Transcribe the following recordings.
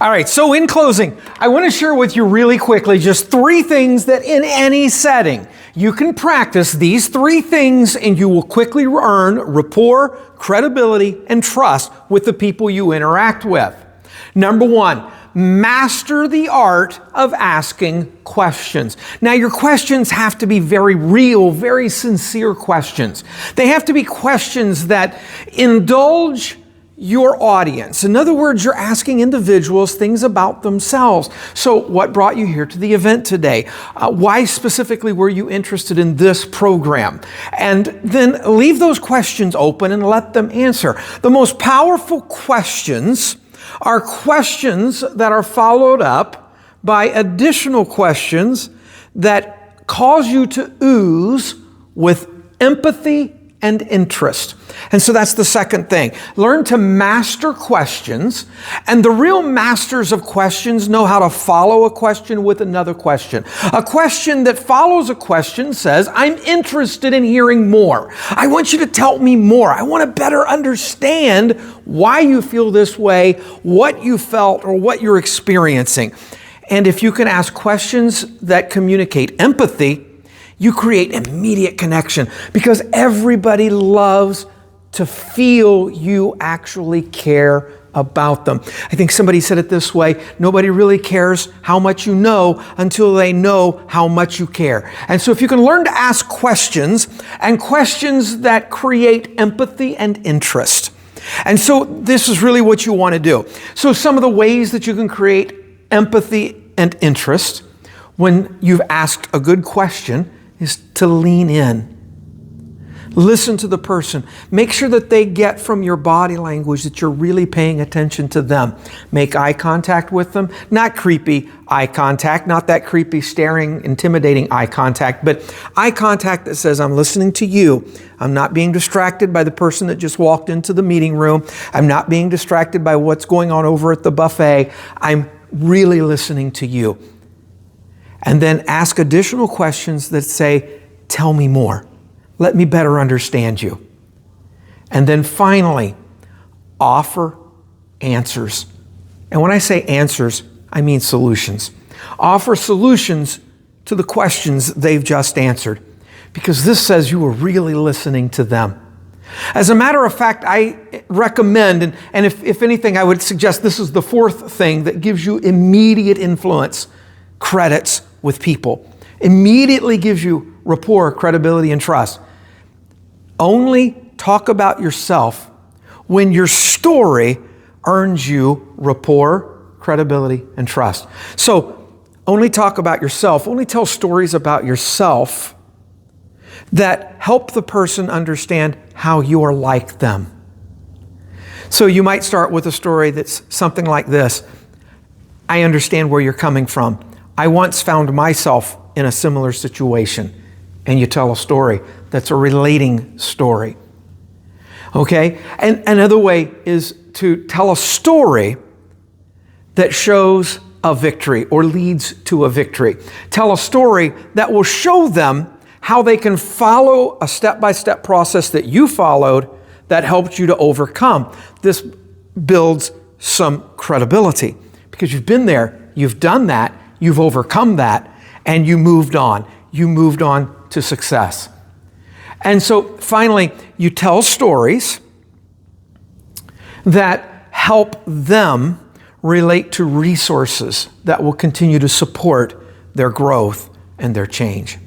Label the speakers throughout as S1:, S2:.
S1: All right, so in closing, I want to share with you really quickly just 3 things that in any setting you can practice these 3 things and you will quickly earn rapport, credibility, and trust with the people you interact with. Number 1, master the art of asking questions. Now, your questions have to be very real, very sincere questions. They have to be questions that indulge your audience. In other words, you're asking individuals things about themselves. So what brought you here to the event today? Why specifically were you interested in this program? And then leave those questions open and let them answer. The most powerful questions are questions that are followed up by additional questions that cause you to ooze with empathy and interest. And so that's the second thing. Learn to master questions, and the real masters of questions know how to follow a question with another question. A question that follows a question says, I'm interested in hearing more. I want you to tell me more. I want to better understand why you feel this way, what you felt, or what you're experiencing. And if you can ask questions that communicate empathy, you create immediate connection because everybody loves to feel you actually care about them. I think somebody said it this way, nobody really cares how much you know until they know how much you care. And so if you can learn to ask questions and questions that create empathy and interest. And so this is really what you want to do. So some of the ways that you can create empathy and interest when you've asked a good question is to lean in. Listen to the person. Make sure that they get from your body language that you're really paying attention to them. Make eye contact with them. Not creepy eye contact, not that creepy, staring, intimidating eye contact, but eye contact that says, I'm listening to you. I'm not being distracted by the person that just walked into the meeting room. I'm not being distracted by what's going on over at the buffet. I'm really listening to you. And then ask additional questions that say, tell me more. Let me better understand you. And then finally, offer answers. And when I say answers, I mean solutions. Offer solutions to the questions they've just answered, because this says you were really listening to them. As a matter of fact, I recommend, and if anything, I would suggest this is the 4th thing that gives you immediate influence, credits with people. Immediately gives you rapport, credibility, and trust. Only talk about yourself when your story earns you rapport, credibility, and trust. So only talk about yourself, only tell stories about yourself that help the person understand how you are like them. So you might start with a story that's something like this. I understand where you're coming from. I once found myself in a similar situation. And you tell a story that's a relating story. Okay? And another way is to tell a story that shows a victory or leads to a victory. Tell a story that will show them how they can follow a step-by-step process that you followed that helped you to overcome. This builds some credibility because you've been there, you've done that, you've overcome that, and you moved on. You moved on to success. And so finally, you tell stories that help them relate to resources that will continue to support their growth and their change.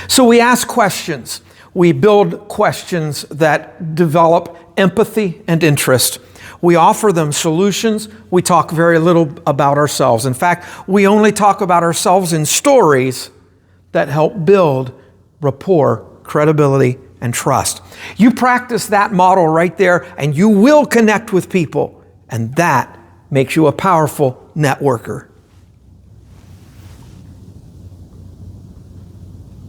S1: So we ask questions. We build questions that develop empathy and interest. We offer them solutions. We talk very little about ourselves. In fact, we only talk about ourselves in stories that help build rapport, credibility, and trust. You practice that model right there, and you will connect with people, and that makes you a powerful networker.